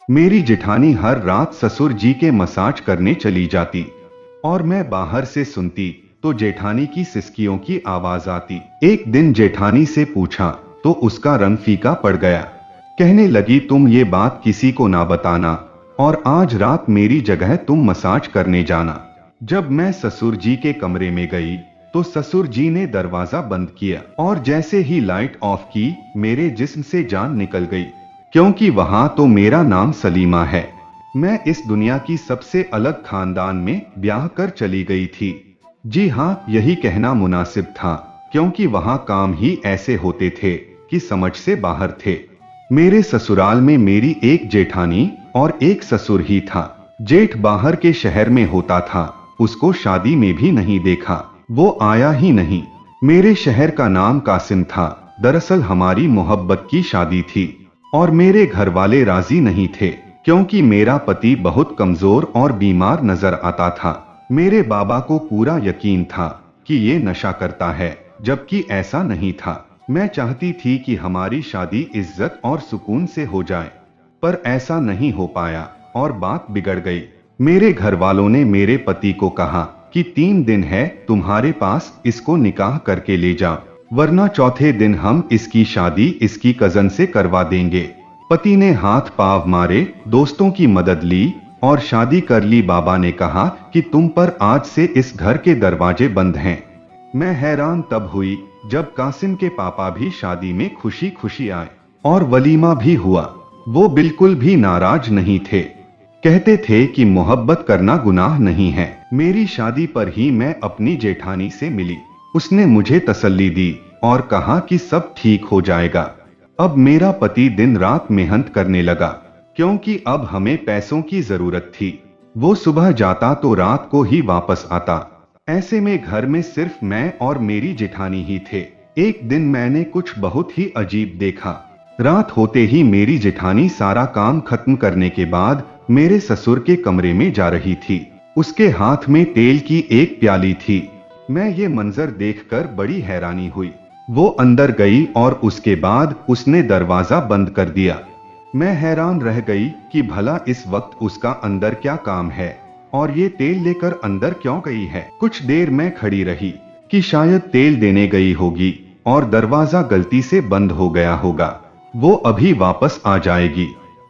मेरी जेठानी हर रात ससुर जी के मसाज करने चली जाती और मैं बाहर से सुनती तो जेठानी की सिसकियों की आवाज आती। एक दिन जेठानी से पूछा तो उसका रंग फीका पड़ गया। कहने लगी, तुम ये बात किसी को ना बताना और आज रात मेरी जगह तुम मसाज करने जाना। जब मैं ससुर जी के कमरे में गई तो ससुर जी ने दरवाजा बंद किया और जैसे ही लाइट ऑफ की मेरे जिस्म से जान निकल गई, क्योंकि वहां तो मेरा नाम सलीमा है। मैं इस दुनिया की सबसे अलग खानदान में ब्याह कर चली गई थी। जी हाँ, यही कहना मुनासिब था, क्योंकि वहां काम ही ऐसे होते थे कि समझ से बाहर थे। मेरे ससुराल में मेरी एक जेठानी और एक ससुर ही था। जेठ बाहर के शहर में होता था, उसको शादी में भी नहीं देखा, वो आया ही नहीं। मेरे शहर का नाम कासिम था। दरअसल हमारी मोहब्बत की शादी थी और मेरे घर वाले राजी नहीं थे, क्योंकि मेरा पति बहुत कमजोर और बीमार नजर आता था। मेरे बाबा को पूरा यकीन था कि ये नशा करता है, जबकि ऐसा नहीं था। मैं चाहती थी कि हमारी शादी इज्जत और सुकून से हो जाए, पर ऐसा नहीं हो पाया और बात बिगड़ गई। मेरे घर वालों ने मेरे पति को कहा कि 3 दिन है तुम्हारे पास, इसको निकाह करके ले जा, वरना चौथे दिन हम इसकी शादी इसकी कजन से करवा देंगे। पति ने हाथ पांव मारे, दोस्तों की मदद ली और शादी कर ली। बाबा ने कहा कि तुम पर आज से इस घर के दरवाजे बंद हैं। मैं हैरान तब हुई जब कासिम के पापा भी शादी में खुशी खुशी आए और वलीमा भी हुआ। वो बिल्कुल भी नाराज नहीं थे, कहते थे कि मोहब्बत करना गुनाह नहीं है। मेरी शादी पर ही मैं अपनी जेठानी से मिली। उसने मुझे तसल्ली दी और कहा कि सब ठीक हो जाएगा। अब मेरा पति दिन रात मेहनत करने लगा, क्योंकि अब हमें पैसों की जरूरत थी। वो सुबह जाता तो रात को ही वापस आता। ऐसे में घर में सिर्फ मैं और मेरी जेठानी ही थे। एक दिन मैंने कुछ बहुत ही अजीब देखा। रात होते ही मेरी जेठानी सारा काम खत्म करने के बाद मेरे ससुर के कमरे में जा रही थी। उसके हाथ में तेल की एक प्याली थी। मैं ये मंजर देखकर बड़ी हैरानी हुई। वो अंदर गई और उसके बाद उसने दरवाजा बंद कर दिया। मैं हैरान रह गई कि भला इस वक्त उसका अंदर क्या काम है और ये तेल लेकर अंदर क्यों गई है। कुछ देर मैं खड़ी रही कि शायद तेल देने गई होगी और दरवाजा गलती से बंद हो गया होगा, वो अभी वापस आ जाएगी।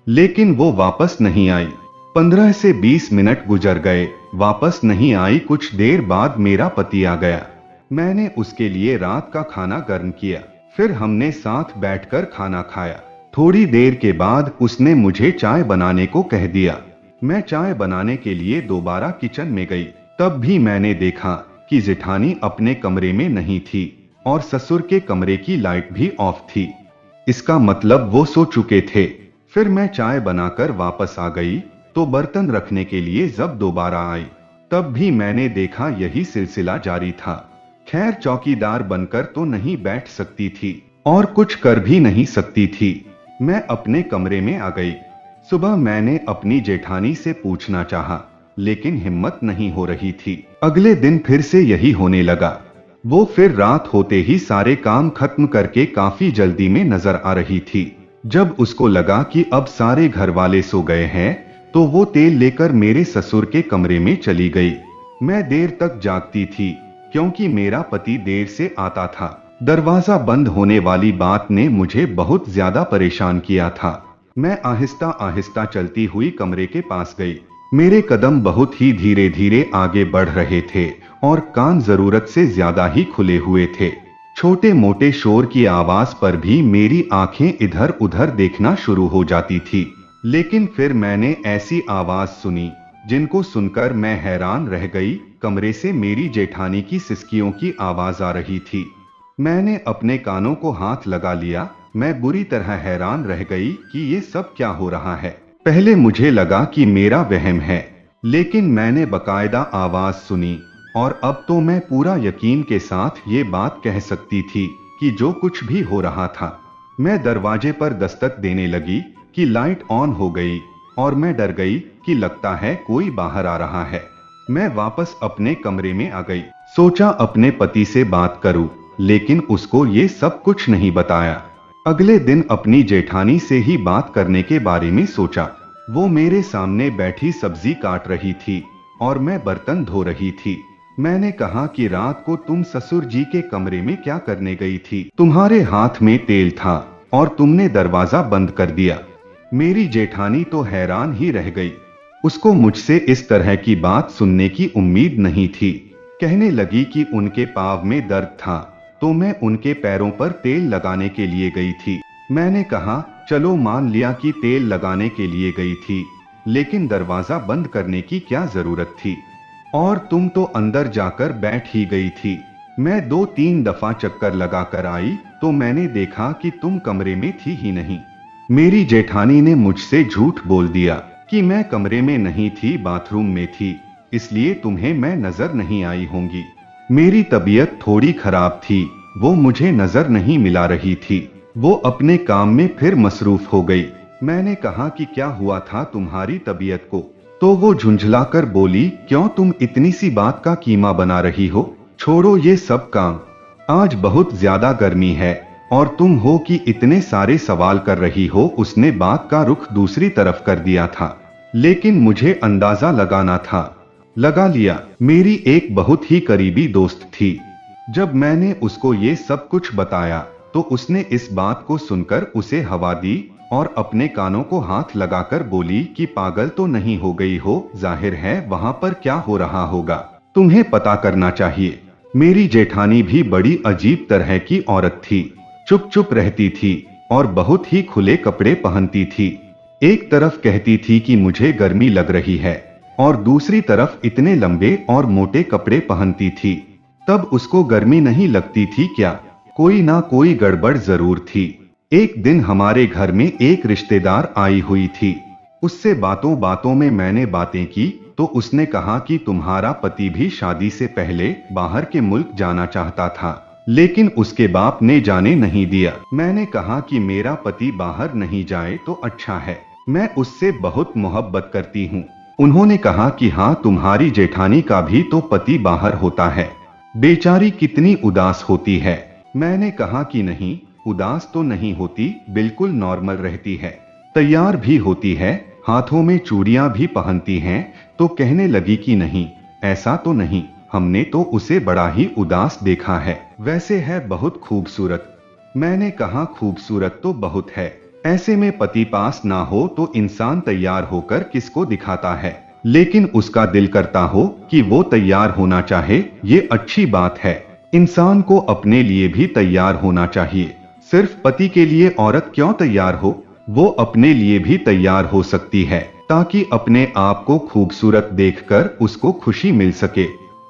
लेकिन वो वापस नहीं आई। 15 से 20 मिनट गुजर गए, वापस नहीं आई। कुछ देर बाद मेरा पति आ गया। मैंने उसके लिए रात का खाना गर्म किया, फिर हमने साथ बैठकर खाना खाया। थोड़ी देर के बाद उसने मुझे चाय बनाने को कह दिया। मैं चाय बनाने के लिए दोबारा किचन में गई। तब भी मैंने देखा कि जेठानी अपने कमरे में नहीं थी और ससुर के कमरे की लाइट भी ऑफ थी। इसका मतलब वो सो चुके थे। फिर मैं चाय बनाकर वापस आ गई तो बर्तन रखने के लिए जब दोबारा आई, तब भी मैंने देखा यही सिलसिला जारी था। खैर, चौकीदार बनकर तो नहीं बैठ सकती थी और कुछ कर भी नहीं सकती थी। मैं अपने कमरे में आ गई। सुबह मैंने अपनी जेठानी से पूछना चाहा, लेकिन हिम्मत नहीं हो रही थी। अगले दिन फिर से यही होने लगा। वो फिर रात होते ही सारे काम खत्म करके काफी जल्दी में नजर आ रही थी। जब उसको लगा कि अब सारे घर वाले सो गए हैं, तो वो तेल लेकर मेरे ससुर के कमरे में चली गई। मैं देर तक जागती थी, क्योंकि मेरा पति देर से आता था। दरवाजा बंद होने वाली बात ने मुझे बहुत ज्यादा परेशान किया था। मैं आहिस्ता आहिस्ता चलती हुई कमरे के पास गई। मेरे कदम बहुत ही धीरे धीरे आगे बढ़ रहे थे और कान जरूरत से ज्यादा ही खुले हुए थे। छोटे मोटे शोर की आवाज पर भी मेरी आंखें इधर उधर देखना शुरू हो जाती थी। लेकिन फिर मैंने ऐसी आवाज सुनी जिनको सुनकर मैं हैरान रह गई। कमरे से मेरी जेठानी की सिसकियों की आवाज आ रही थी। मैंने अपने कानों को हाथ लगा लिया। मैं बुरी तरह हैरान रह गई कि ये सब क्या हो रहा है। पहले मुझे लगा कि मेरा वहम है, लेकिन मैंने बकायदा आवाज सुनी और अब तो मैं पूरा यकीन के साथ ये बात कह सकती थी कि जो कुछ भी हो रहा था। मैं दरवाजे पर दस्तक देने लगी कि लाइट ऑन हो गई और मैं डर गई कि लगता है कोई बाहर आ रहा है। मैं वापस अपने कमरे में आ गई। सोचा अपने पति से बात करूं, लेकिन उसको ये सब कुछ नहीं बताया। अगले दिन अपनी जेठानी से ही बात करने के बारे में सोचा। वो मेरे सामने बैठी सब्जी काट रही थी और मैं बर्तन धो रही थी। मैंने कहा कि रात को तुम ससुर जी के कमरे में क्या करने गई थी? तुम्हारे हाथ में तेल था और तुमने दरवाजा बंद कर दिया। मेरी जेठानी तो हैरान ही रह गई। उसको मुझसे इस तरह की बात सुनने की उम्मीद नहीं थी। कहने लगी कि उनके पाँव में दर्द था तो मैं उनके पैरों पर तेल लगाने के लिए गई थी। मैंने कहा चलो मान लिया कि तेल लगाने के लिए गई थी, लेकिन दरवाजा बंद करने की क्या जरूरत थी? और तुम तो अंदर जाकर बैठ ही गई थी। मैं 2-3 दफा चक्कर लगाकर आई तो मैंने देखा कि तुम कमरे में थी ही नहीं। मेरी जेठानी ने मुझसे झूठ बोल दिया कि मैं कमरे में नहीं थी, बाथरूम में थी, इसलिए तुम्हें मैं नजर नहीं आई होंगी। मेरी तबीयत थोड़ी खराब थी, वो मुझे नजर नहीं मिला रही थी। वो अपने काम में फिर मसरूफ हो गई। मैंने कहा कि क्या हुआ था तुम्हारी तबीयत को? तो वो झुंझलाकर बोली, क्यों तुम इतनी सी बात का कीमा बना रही हो? छोड़ो ये सब काम, आज बहुत ज्यादा गर्मी है और तुम हो कि इतने सारे सवाल कर रही हो। उसने बात का रुख दूसरी तरफ कर दिया था, लेकिन मुझे अंदाजा लगाना था। लगा लिया। मेरी एक बहुत ही करीबी दोस्त थी। जब मैंने उसको ये सब कुछ बताया तो उसने इस बात को सुनकर उसे हवा दी और अपने कानों को हाथ लगाकर बोली कि पागल तो नहीं हो गई हो? जाहिर है वहां पर क्या हो रहा होगा, तुम्हें पता करना चाहिए। मेरी जेठानी भी बड़ी अजीब तरह की औरत थी। चुप चुप रहती थी और बहुत ही खुले कपड़े पहनती थी। एक तरफ कहती थी कि मुझे गर्मी लग रही है और दूसरी तरफ इतने लंबे और मोटे कपड़े पहनती थी। तब उसको गर्मी नहीं लगती थी क्या? कोई ना कोई गड़बड़ जरूर थी। एक दिन हमारे घर में एक रिश्तेदार आई हुई थी। उससे बातों बातों में मैंने बातें की तो उसने कहा कि तुम्हारा पति भी शादी से पहले बाहर के मुल्क जाना चाहता था, लेकिन उसके बाप ने जाने नहीं दिया। मैंने कहा कि मेरा पति बाहर नहीं जाए तो अच्छा है, मैं उससे बहुत मोहब्बत करती हूँ। उन्होंने कहा कि हाँ, तुम्हारी जेठानी का भी तो पति बाहर होता है, बेचारी कितनी उदास होती है। मैंने कहा कि नहीं, उदास तो नहीं होती, बिल्कुल नॉर्मल रहती है, तैयार भी होती है, हाथों में चूड़ियां भी पहनती हैं। तो कहने लगी कि नहीं, ऐसा तो नहीं, हमने तो उसे बड़ा ही उदास देखा है, वैसे है बहुत खूबसूरत। मैंने कहा खूबसूरत तो बहुत है, ऐसे में पति पास ना हो तो इंसान तैयार होकर किसको दिखाता है, लेकिन उसका दिल करता हो कि वो तैयार होना चाहे, ये अच्छी बात है। इंसान को अपने लिए भी तैयार होना चाहिए। सिर्फ पति के लिए औरत क्यों तैयार हो, वो अपने लिए भी तैयार हो सकती है ताकि अपने आप को खूबसूरत देखकर उसको खुशी मिल सके।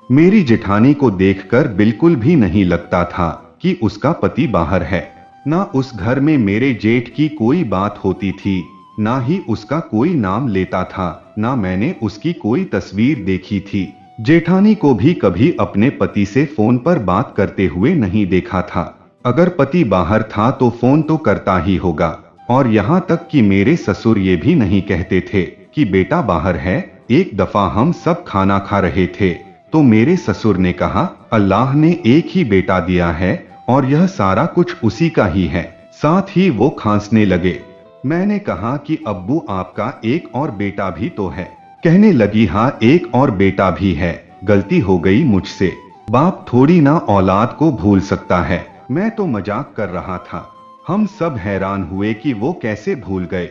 मेरी जेठानी को देखकर बिल्कुल भी नहीं लगता था कि उसका पति बाहर है। ना उस घर में मेरे जेठ की कोई बात होती थी, ना ही उसका कोई नाम लेता था, ना मैंने उसकी कोई तस्वीर देखी थी। जेठानी को भी कभी अपने पति से फोन पर बात करते हुए नहीं देखा था। अगर पति बाहर था तो फोन तो करता ही होगा। और यहाँ तक कि मेरे ससुर ये भी नहीं कहते थे कि बेटा बाहर है। एक दफा हम सब खाना खा रहे थे तो मेरे ससुर ने कहा, अल्लाह ने एक ही बेटा दिया है और यह सारा कुछ उसी का ही है। साथ ही वो खांसने लगे। मैंने कहा कि अब्बू, आपका एक और बेटा भी तो है। कहने लगी, हाँ, एक और बेटा भी है, गलती हो गई मुझसे। बाप थोड़ी ना औलाद को भूल सकता है। मैं तो मजाक कर रहा था। हम सब हैरान हुए कि वो कैसे भूल गए।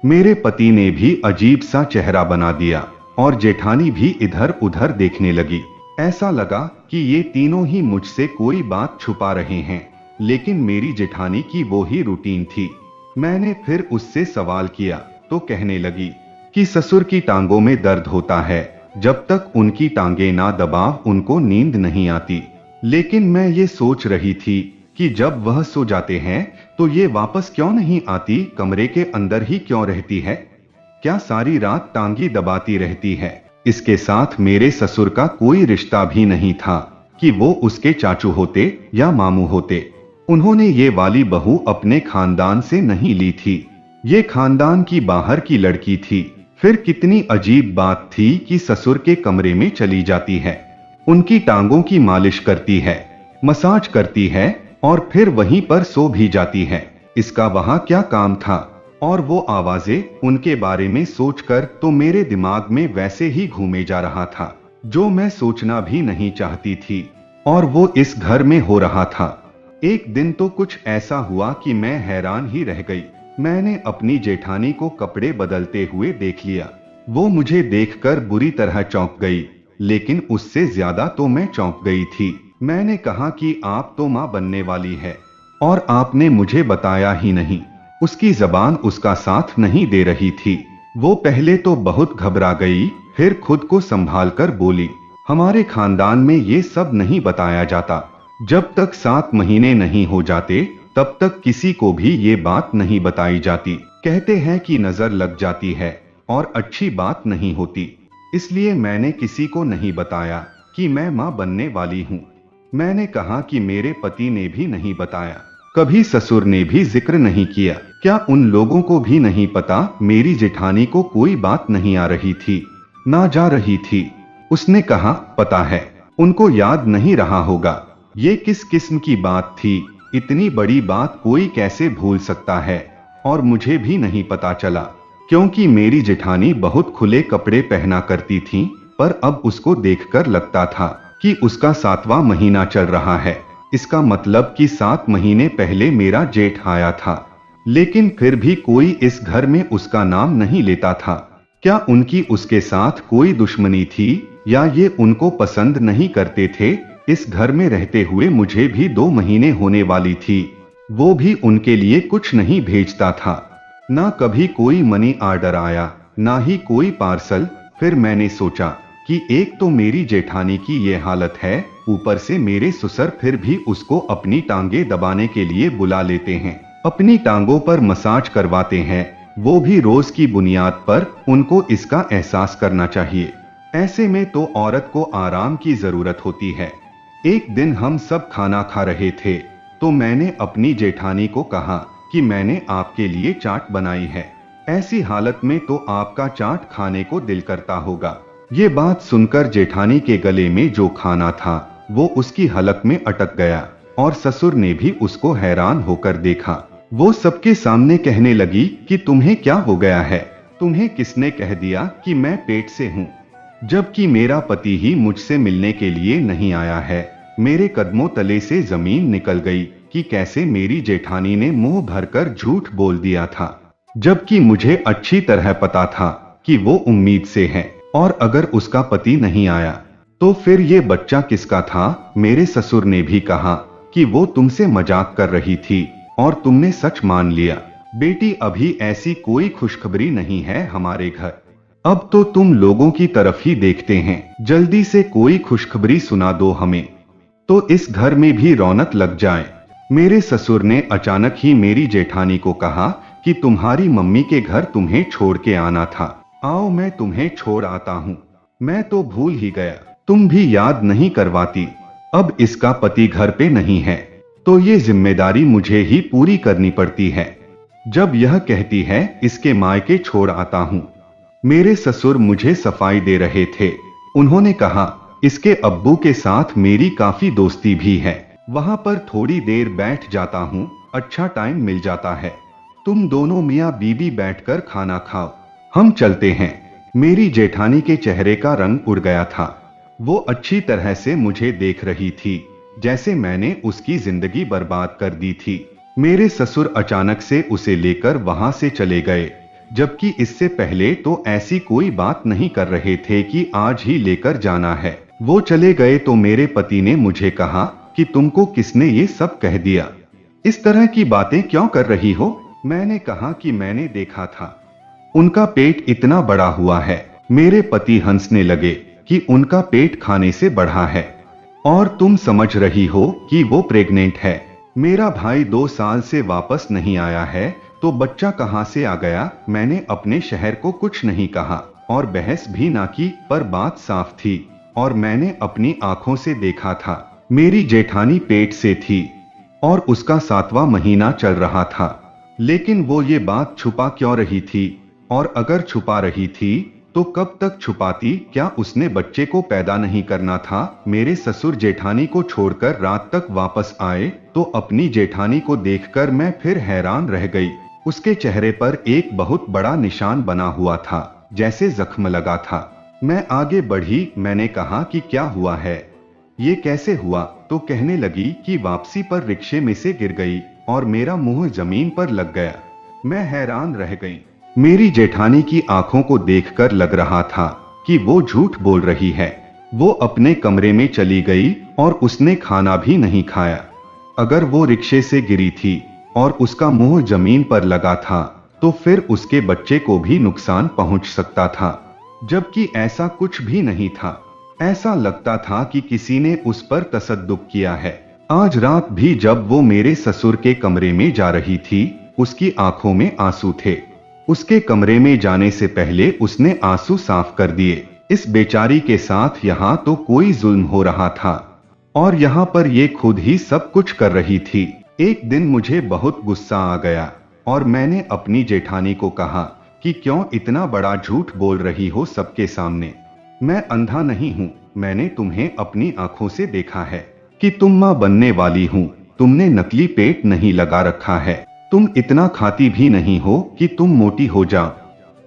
मेरे पति ने भी अजीब सा चेहरा बना दिया और जेठानी भी इधर उधर देखने लगी। ऐसा लगा कि ये तीनों ही मुझसे कोई बात छुपा रहे हैं, लेकिन मेरी जेठानी की वो ही रूटीन थी। मैंने फिर उससे सवाल किया तो कहने लगी कि ससुर की टांगों में दर्द होता है, जब तक उनकी टांगें ना दबाव उनको नींद नहीं आती। लेकिन मैं ये सोच रही थी कि जब वह सो जाते हैं तो ये वापस क्यों नहीं आती, कमरे के अंदर ही क्यों रहती है? क्या सारी रात टांगी दबाती रहती है? इसके साथ मेरे ससुर का कोई रिश्ता भी नहीं था कि वो उसके चाचू होते या मामू होते। उन्होंने ये वाली बहू अपने खानदान से नहीं ली थी, ये खानदान की बाहर की लड़की थी। फिर कितनी अजीब बात थी कि ससुर के कमरे में चली जाती है, उनकी टांगों की मालिश करती है, मसाज करती है और फिर वहीं पर सो भी जाती है। इसका वहां क्या काम था? और वो आवाजें उनके बारे में सोचकर तो मेरे दिमाग में वैसे ही घूमे जा रहा था जो मैं सोचना भी नहीं चाहती थी, और वो इस घर में हो रहा था। एक दिन तो कुछ ऐसा हुआ कि मैं हैरान ही रह गई। मैंने अपनी जेठानी को कपड़े बदलते हुए देख लिया। वो मुझे देखकर बुरी तरह चौंक गई, लेकिन उससे ज्यादा तो मैं चौंक गई थी। मैंने कहा कि आप तो मां बनने वाली है और आपने मुझे बताया ही नहीं। उसकी जबान उसका साथ नहीं दे रही थी। वो पहले तो बहुत घबरा गई, फिर खुद को संभाल कर बोली, हमारे खानदान में ये सब नहीं बताया जाता। जब तक 7 महीने नहीं हो जाते तब तक किसी को भी ये बात नहीं बताई जाती। कहते हैं कि नजर लग जाती है और अच्छी बात नहीं होती। इसलिए मैंने किसी को नहीं बताया कि मैं मां बनने वाली हूँ। मैंने कहा कि मेरे पति ने भी नहीं बताया, कभी ससुर ने भी जिक्र नहीं किया। क्या उन लोगों को भी नहीं पता मेरी जेठानी को कोई बात नहीं आ रही थी, ना जा रही थी? उसने कहा, पता है, उनको याद नहीं रहा होगा। ये किस किस्म की बात थी? इतनी बड़ी बात कोई कैसे भूल सकता है? और मुझे भी नहीं पता चला, क्योंकि मेरी जेठानी बहुत खुले कपड़े पहना करती थी, पर अब उसको देखकर लगता था कि उसका 7वां महीना चल रहा है। इसका मतलब कि 7 महीने पहले मेरा जेठ आया था, लेकिन फिर भी कोई इस घर में उसका नाम नहीं लेता था। क्या उनकी उसके साथ कोई दुश्मनी थी, या ये उनको पसंद नहीं करते थे? इस घर में रहते हुए मुझे भी 2 महीने होने वाली थी। वो भी उनके लिए कुछ नहीं भेजता था। ना कभी कोई मनी ऑर्डर आया, ना ही कोई पार्सल। फिर मैंने सोचा कि एक तो मेरी जेठानी की ये हालत है, ऊपर से मेरे ससुर फिर भी उसको अपनी टांगे दबाने के लिए बुला लेते हैं, अपनी टांगों पर मसाज करवाते हैं, वो भी रोज की बुनियाद पर। उनको इसका एहसास करना चाहिए। ऐसे में तो औरत को आराम की जरूरत होती है। एक दिन हम सब खाना खा रहे थे तो मैंने अपनी जेठानी को कहा कि मैंने आपके लिए चाट बनाई है। ऐसी हालत में तो आपका चाट खाने को दिल करता होगा। ये बात सुनकर जेठानी के गले में जो खाना था वो उसकी हलक में अटक गया, और ससुर ने भी उसको हैरान होकर देखा। वो सबके सामने कहने लगी कि तुम्हें क्या हो गया है? तुम्हें किसने कह दिया कि मैं पेट से हूँ, जबकि मेरा पति ही मुझसे मिलने के लिए नहीं आया है? मेरे कदमों तले से जमीन निकल गई कि कैसे मेरी जेठानी ने मुंह भरकर झूठ बोल दिया था, जबकि मुझे अच्छी तरह पता था कि वो उम्मीद से है, और अगर उसका पति नहीं आया तो फिर ये बच्चा किसका था? मेरे ससुर ने भी कहा कि वो तुमसे मजाक कर रही थी और तुमने सच मान लिया। बेटी, अभी ऐसी कोई खुशखबरी नहीं है हमारे घर। अब तो तुम लोगों की तरफ ही देखते हैं, जल्दी से कोई खुशखबरी सुना दो हमें, तो इस घर में भी रौनक लग जाए। मेरे ससुर ने अचानक ही मेरी जेठानी को कहा कि तुम्हारी मम्मी के घर तुम्हें छोड़ के आना था, आओ मैं तुम्हें छोड़ आता हूँ। मैं तो भूल ही गया, तुम भी याद नहीं करवाती। अब इसका पति घर पे नहीं है तो ये जिम्मेदारी मुझे ही पूरी करनी पड़ती है। जब यह कहती है इसके मायके छोड़ आता हूँ। मेरे ससुर मुझे सफाई दे रहे थे। उन्होंने कहा, इसके अब्बू के साथ मेरी काफी दोस्ती भी है, वहां पर थोड़ी देर बैठ जाता हूँ, अच्छा टाइम मिल जाता है। तुम दोनों मियाँ बीबी बैठकर खाना खाओ, हम चलते हैं। मेरी जेठानी के चेहरे का रंग उड़ गया था। वो अच्छी तरह से मुझे देख रही थी, जैसे मैंने उसकी जिंदगी बर्बाद कर दी थी। मेरे ससुर अचानक से उसे लेकर वहां से चले गए, जबकि इससे पहले तो ऐसी कोई बात नहीं कर रहे थे कि आज ही लेकर जाना है। वो चले गए तो मेरे पति ने मुझे कहा कि तुमको किसने ये सब कह दिया, इस तरह की बातें क्यों कर रही हो? मैंने कहा कि मैंने देखा था, उनका पेट इतना बड़ा हुआ है। मेरे पति हंसने लगे कि उनका पेट खाने से बढ़ा है, और तुम समझ रही हो कि वो प्रेग्नेंट है। मेरा भाई 2 साल से वापस नहीं आया है तो बच्चा कहां से आ गया? मैंने अपने शहर को कुछ नहीं कहा और बहस भी ना की, पर बात साफ थी और मैंने अपनी आंखों से देखा था। मेरी जेठानी पेट से थी और उसका 7वां महीना चल रहा था। लेकिन वो ये बात छुपा क्यों रही थी? और अगर छुपा रही थी तो कब तक छुपाती? क्या उसने बच्चे को पैदा नहीं करना था? मेरे ससुर जेठानी को छोड़कर रात तक वापस आए तो अपनी जेठानी को देखकर मैं फिर हैरान रह गई। उसके चेहरे पर एक बहुत बड़ा निशान बना हुआ था, जैसे जख्म लगा था। मैं आगे बढ़ी, मैंने कहा कि क्या हुआ है, ये कैसे हुआ? तो कहने लगी कि वापसी पर रिक्शे में से गिर गई और मेरा मुंह जमीन पर लग गया। मैं हैरान रह गई। मेरी जेठानी की आंखों को देखकर लग रहा था कि वो झूठ बोल रही है। वो अपने कमरे में चली गई और उसने खाना भी नहीं खाया। अगर वो रिक्शे से गिरी थी और उसका मुंह जमीन पर लगा था तो फिर उसके बच्चे को भी नुकसान पहुंच सकता था, जबकि ऐसा कुछ भी नहीं था। ऐसा लगता था कि किसी ने उस पर तसद्दुक किया है। आज रात भी जब वो मेरे ससुर के कमरे में जा रही थी, उसकी आंखों में आंसू थे। उसके कमरे में जाने से पहले उसने आंसू साफ कर दिए। इस बेचारी के साथ यहाँ तो कोई जुल्म हो रहा था और यहाँ पर ये खुद ही सब कुछ कर रही थी। एक दिन मुझे बहुत गुस्सा आ गया और मैंने अपनी जेठानी को कहा कि क्यों इतना बड़ा झूठ बोल रही हो सबके सामने। मैं अंधा नहीं हूँ, मैंने तुम्हें अपनी आंखों से देखा है कि तुम माँ बनने वाली हूँ। तुमने नकली पेट नहीं लगा रखा है। तुम इतना खाती भी नहीं हो कि तुम मोटी हो जाओ।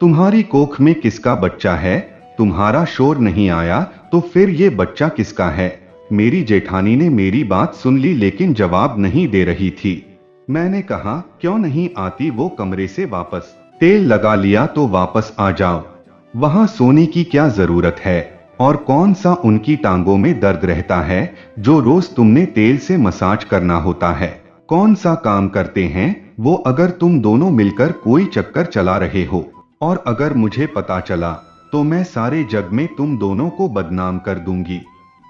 तुम्हारी कोख में किसका बच्चा है? तुम्हारा शोर नहीं आया तो फिर ये बच्चा किसका है? मेरी जेठानी ने मेरी बात सुन ली लेकिन जवाब नहीं दे रही थी। मैंने कहा, क्यों नहीं आती वो कमरे से वापस? तेल लगा लिया तो वापस आ जाओ। वहां सोने की क्या जरूरत है? और कौन सा उनकी टांगों में दर्द रहता है जो रोज तुमने तेल से मसाज करना होता है? कौन सा काम करते हैं वो? अगर तुम दोनों मिलकर कोई चक्कर चला रहे हो और अगर मुझे पता चला तो मैं सारे जग में तुम दोनों को बदनाम कर दूंगी,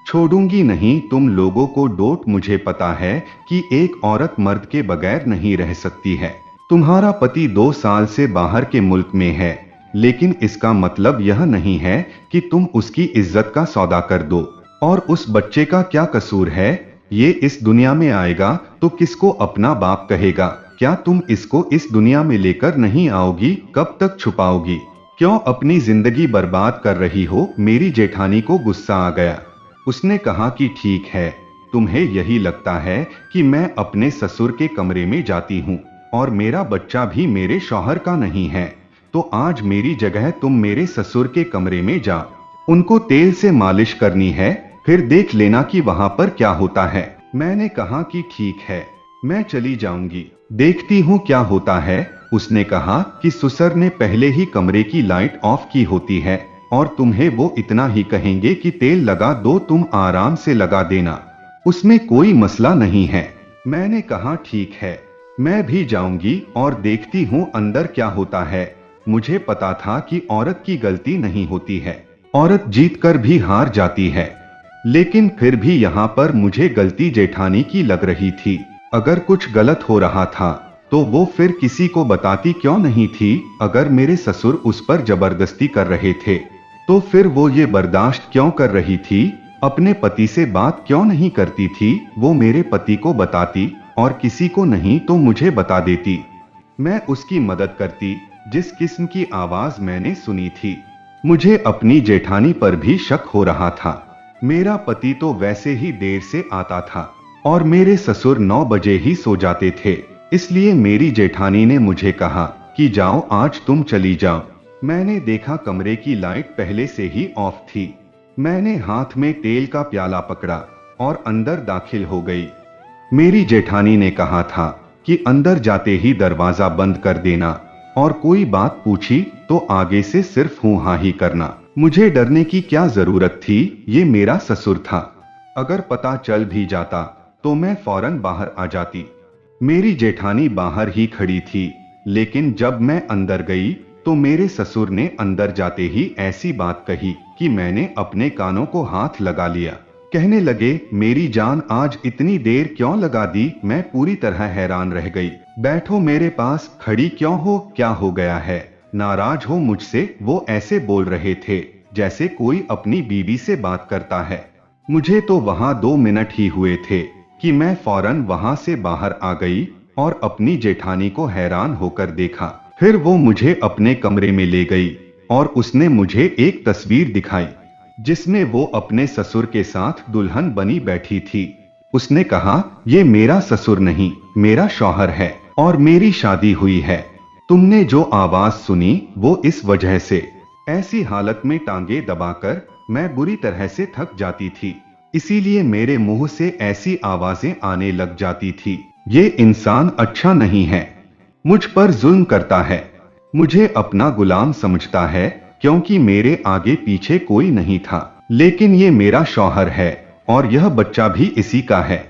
छोड़ूंगी नहीं तुम लोगों को डोट। मुझे पता है कि एक औरत मर्द के बगैर नहीं रह सकती है। तुम्हारा पति 2 साल से बाहर के मुल्क में है, लेकिन इसका मतलब यह नहीं है कि तुम उसकी इज्जत का सौदा कर दो। और उस बच्चे का क्या कसूर है? ये इस दुनिया में आएगा तो किसको अपना बाप कहेगा? क्या तुम इसको इस दुनिया में लेकर नहीं आओगी? कब तक छुपाओगी? क्यों अपनी जिंदगी बर्बाद कर रही हो? मेरी जेठानी को गुस्सा आ गया। उसने कहा कि ठीक है, तुम्हें यही लगता है कि मैं अपने ससुर के कमरे में जाती हूँ और मेरा बच्चा भी मेरे शौहर का नहीं है, तो आज मेरी जगह तुम मेरे ससुर के कमरे में जा। उनको तेल से मालिश करनी है, फिर देख लेना कि वहां पर क्या होता है। मैंने कहा कि ठीक है, मैं चली जाऊंगी, देखती हूँ क्या होता है। उसने कहा कि ससुर ने पहले ही कमरे की लाइट ऑफ की होती है और तुम्हें वो इतना ही कहेंगे कि तेल लगा दो, तुम आराम से लगा देना, उसमें कोई मसला नहीं है। मैंने कहा ठीक है, मैं भी जाऊंगी और देखती हूँ अंदर क्या होता है। मुझे पता था कि औरत की गलती नहीं होती है, औरत जीतकर भी हार जाती है, लेकिन फिर भी यहाँ पर मुझे गलती जेठानी की लग रही थी। अगर कुछ गलत हो रहा था तो वो फिर किसी को बताती क्यों नहीं थी? अगर मेरे ससुर उस पर जबरदस्ती कर रहे थे तो फिर वो ये बर्दाश्त क्यों कर रही थी? अपने पति से बात क्यों नहीं करती थी? वो मेरे पति को बताती और किसी को नहीं तो मुझे बता देती। मैं उसकी मदद करती जिस किस्म की आवाज मैंने सुनी थी। मुझे अपनी जेठानी पर भी शक हो रहा था। मेरा पति तो वैसे ही देर से आता था और मेरे ससुर 9 बजे ही सो जाते थे, इसलिए मेरी जेठानी ने मुझे कहा कि जाओ आज तुम चली जाओ। मैंने देखा कमरे की लाइट पहले से ही ऑफ थी। मैंने हाथ में तेल का प्याला पकड़ा और अंदर दाखिल हो गई। मेरी जेठानी ने कहा था कि अंदर जाते ही दरवाजा बंद कर देना और कोई बात पूछी तो आगे से सिर्फ हूं हां ही करना। मुझे डरने की क्या जरूरत थी? ये मेरा ससुर था। अगर पता चल भी जाता तो मैं फौरन बाहर आ जाती। मेरी जेठानी बाहर ही खड़ी थी, लेकिन जब मैं अंदर गई तो मेरे ससुर ने अंदर जाते ही ऐसी बात कही कि मैंने अपने कानों को हाथ लगा लिया। कहने लगे, मेरी जान आज इतनी देर क्यों लगा दी? मैं पूरी तरह हैरान रह गई। बैठो मेरे पास, खड़ी क्यों हो? क्या हो गया है? नाराज हो मुझसे? वो ऐसे बोल रहे थे जैसे कोई अपनी बीवी से बात करता है। मुझे तो वहां 2 मिनट ही हुए थे कि मैं फौरन वहां से बाहर आ गई और अपनी जेठानी को हैरान होकर देखा। फिर वो मुझे अपने कमरे में ले गई और उसने मुझे एक तस्वीर दिखाई जिसमें वो अपने ससुर के साथ दुल्हन बनी बैठी थी। उसने कहा, ये मेरा ससुर नहीं, मेरा शौहर है और मेरी शादी हुई है। तुमने जो आवाज सुनी वो इस वजह से। ऐसी हालत में टांगे दबाकर मैं बुरी तरह से थक जाती थी, इसीलिए मेरे मुंह से ऐसी आवाजें आने लग जाती थी। ये इंसान अच्छा नहीं है, मुझ पर जुल्म करता है, मुझे अपना गुलाम समझता है, क्योंकि मेरे आगे पीछे कोई नहीं था। लेकिन ये मेरा शौहर है और यह बच्चा भी इसी का है।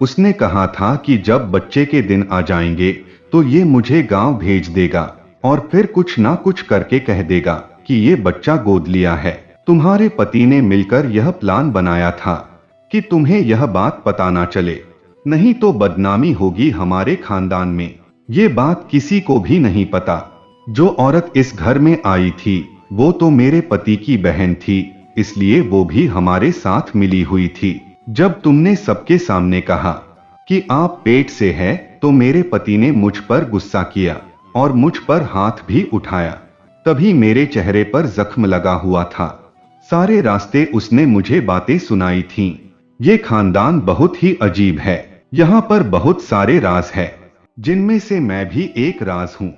उसने कहा था कि जब बच्चे के दिन आ जाएंगे तो ये मुझे गांव भेज देगा और फिर कुछ ना कुछ करके कह देगा कि ये बच्चा गोद लिया है। तुम्हारे पति ने मिलकर यह प्लान बनाया था कि तुम्हें यह बात पता ना चले, नहीं तो बदनामी होगी हमारे खानदान में। ये बात किसी को भी नहीं पता। जो औरत इस घर में आई थी वो तो मेरे पति की बहन थी, इसलिए वो भी हमारे साथ मिली हुई थी। जब तुमने सबके सामने कहा कि आप पेट से है तो मेरे पति ने मुझ पर गुस्सा किया और मुझ पर हाथ भी उठाया। तभी मेरे चेहरे पर जख्म लगा हुआ था। सारे रास्ते उसने मुझे बातें सुनाई थीं। ये खानदान बहुत ही अजीब है, यहाँ पर बहुत सारे राज है, जिनमें से मैं भी एक राज हूँ।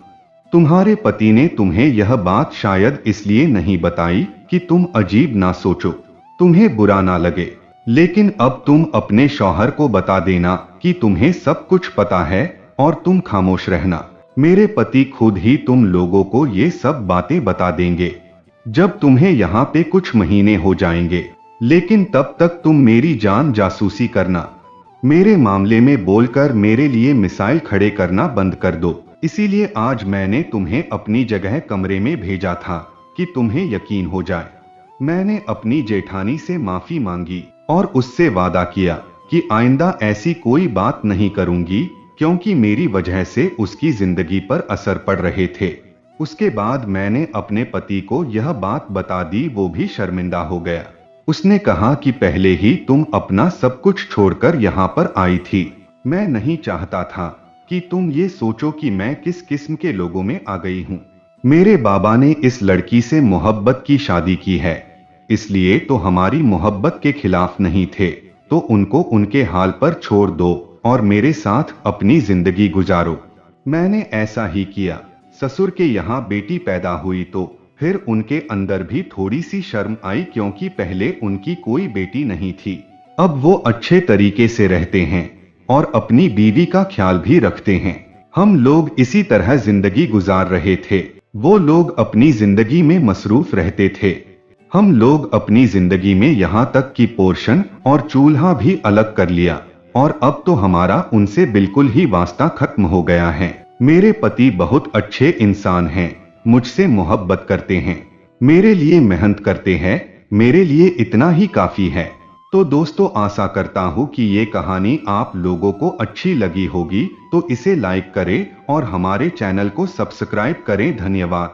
तुम्हारे पति ने तुम्हें यह बात शायद इसलिए नहीं बताई कि तुम अजीब ना सोचो, तुम्हें बुरा ना लगे। लेकिन अब तुम अपने शौहर को बता देना कि तुम्हें सब कुछ पता है और तुम खामोश रहना। मेरे पति खुद ही तुम लोगों को ये सब बातें बता देंगे जब तुम्हें यहाँ पे कुछ महीने हो जाएंगे। लेकिन तब तक तुम मेरी जान जासूसी करना, मेरे मामले में बोलकर मेरे लिए मिसाइल खड़े करना बंद कर दो। इसीलिए आज मैंने तुम्हें अपनी जगह कमरे में भेजा था कि तुम्हें यकीन हो जाए। मैंने अपनी जेठानी से माफी मांगी और उससे वादा किया कि आइंदा ऐसी कोई बात नहीं करूंगी, क्योंकि मेरी वजह से उसकी जिंदगी पर असर पड़ रहे थे। उसके बाद मैंने अपने पति को यह बात बता दी, वो भी शर्मिंदा हो गया। उसने कहा कि पहले ही तुम अपना सब कुछ छोड़कर यहाँ पर आई थी। मैं नहीं चाहता था कि तुम ये सोचो कि मैं किस किस्म के लोगों में आ गई हूँ। मेरे बाबा ने इस लड़की से मोहब्बत की शादी की है, इसलिए तो हमारी मोहब्बत के खिलाफ नहीं थे, तो उनको उनके हाल पर छोड़ दो और मेरे साथ अपनी जिंदगी गुजारो। मैंने ऐसा ही किया। ससुर के यहाँ बेटी पैदा हुई तो फिर उनके अंदर भी थोड़ी सी शर्म आई, क्योंकि पहले उनकी कोई बेटी नहीं थी। अब वो अच्छे तरीके से रहते हैं और अपनी बीवी का ख्याल भी रखते हैं। हम लोग इसी तरह जिंदगी गुजार रहे थे। वो लोग अपनी जिंदगी में मसरूफ रहते थे, हम लोग अपनी जिंदगी में यहाँ तक कि पोर्शन और चूल्हा भी अलग कर लिया, और अब तो हमारा उनसे बिल्कुल ही वास्ता खत्म हो गया है। मेरे पति बहुत अच्छे इंसान हैं, मुझसे मोहब्बत करते हैं, मेरे लिए मेहनत करते हैं, मेरे लिए इतना ही काफी है। तो दोस्तों, आशा करता हूँ कि ये कहानी आप लोगों को अच्छी लगी होगी, तो इसे लाइक करें और हमारे चैनल को सब्सक्राइब करें। धन्यवाद।